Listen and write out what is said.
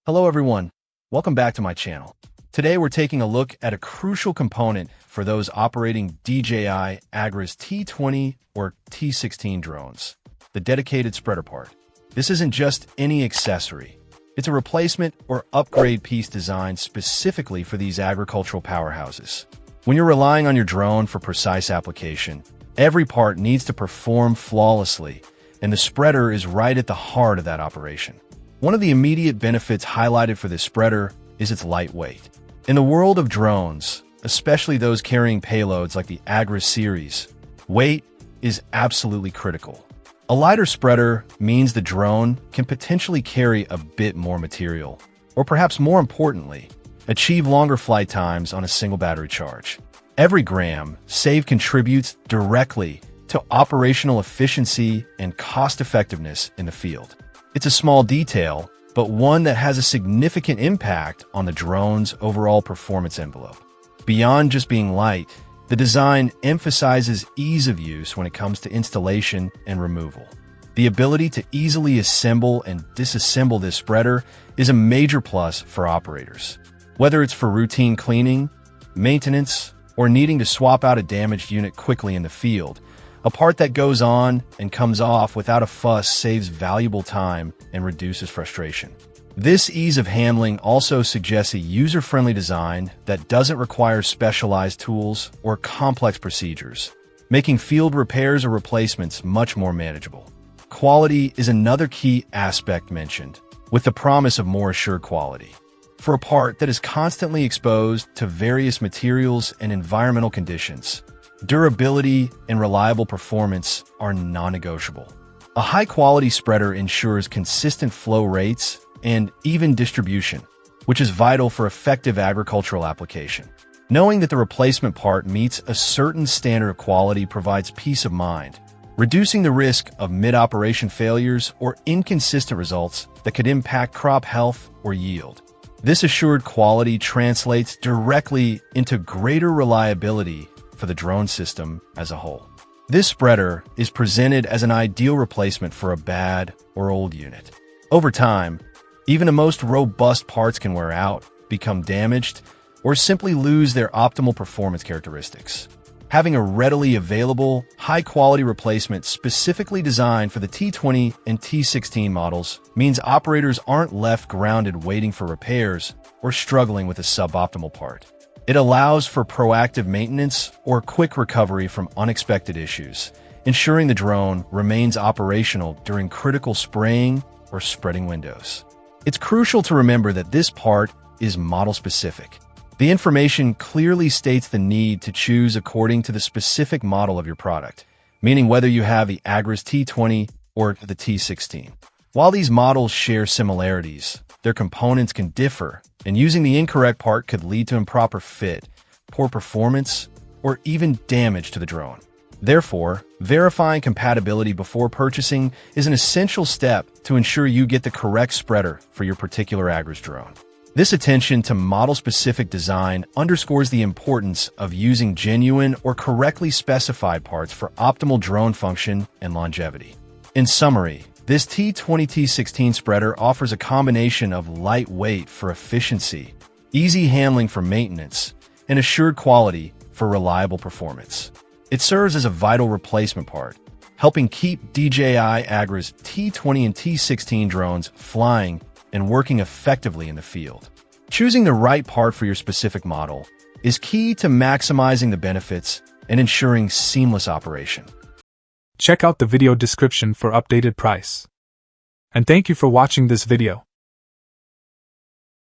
Hello everyone, welcome back to my channel. Today we're taking a look at a crucial component for those operating DJI Agras T20 or T16 drones, the dedicated spreader part. This isn't just any accessory. It's a replacement or upgrade piece designed specifically for these agricultural powerhouses. When you're relying on your drone for precise application, every part needs to perform flawlessly, and the spreader is right at the heart of that operation. One of the immediate benefits highlighted for this spreader is its lightweight. In the world of drones, especially those carrying payloads like the Agras series, weight is absolutely critical. A lighter spreader means the drone can potentially carry a bit more material, or perhaps more importantly, achieve longer flight times on a single battery charge. Every gram saved contributes directly to operational efficiency and cost-effectiveness in the field. It's a small detail, but one that has a significant impact on the drone's overall performance envelope. Beyond just being light, the design emphasizes ease of use when it comes to installation and removal. The ability to easily assemble and disassemble this spreader is a major plus for operators. Whether it's for routine cleaning, maintenance, or needing to swap out a damaged unit quickly in the field, a part that goes on and comes off without a fuss saves valuable time and reduces frustration. This ease of handling also suggests a user-friendly design that doesn't require specialized tools or complex procedures, making field repairs or replacements much more manageable. Quality is another key aspect mentioned, with the promise of more assured quality. For a part that is constantly exposed to various materials and environmental conditions, durability and reliable performance are non-negotiable. A high-quality spreader ensures consistent flow rates and even distribution, which is vital for effective agricultural application. Knowing that the replacement part meets a certain standard of quality provides peace of mind, reducing the risk of mid-operation failures or inconsistent results that could impact crop health or yield. This assured quality translates directly into greater reliability for the drone system as a whole. This spreader is presented as an ideal replacement for a bad or old unit. Over time, even the most robust parts can wear out, become damaged, or simply lose their optimal performance characteristics. Having a readily available, high-quality replacement specifically designed for the T20 and T16 models means operators aren't left grounded waiting for repairs or struggling with a suboptimal part. It allows for proactive maintenance or quick recovery from unexpected issues, ensuring the drone remains operational during critical spraying or spreading windows. It's crucial to remember that this part is model-specific. The information clearly states the need to choose according to the specific model of your product, meaning whether you have the Agras T20 or the T16. While these models share similarities, their components can differ, and using the incorrect part could lead to improper fit, poor performance, or even damage to the drone. Therefore, verifying compatibility before purchasing is an essential step to ensure you get the correct spreader for your particular Agras drone. This attention to model-specific design underscores the importance of using genuine or correctly specified parts for optimal drone function and longevity. In summary, this T20 T16 spreader offers a combination of lightweight for efficiency, easy handling for maintenance, and assured quality for reliable performance. It serves as a vital replacement part, helping keep DJI Agras T20 and T16 drones flying and working effectively in the field. Choosing the right part for your specific model is key to maximizing the benefits and ensuring seamless operation. Check out the video description for updated price. And thank you for watching this video.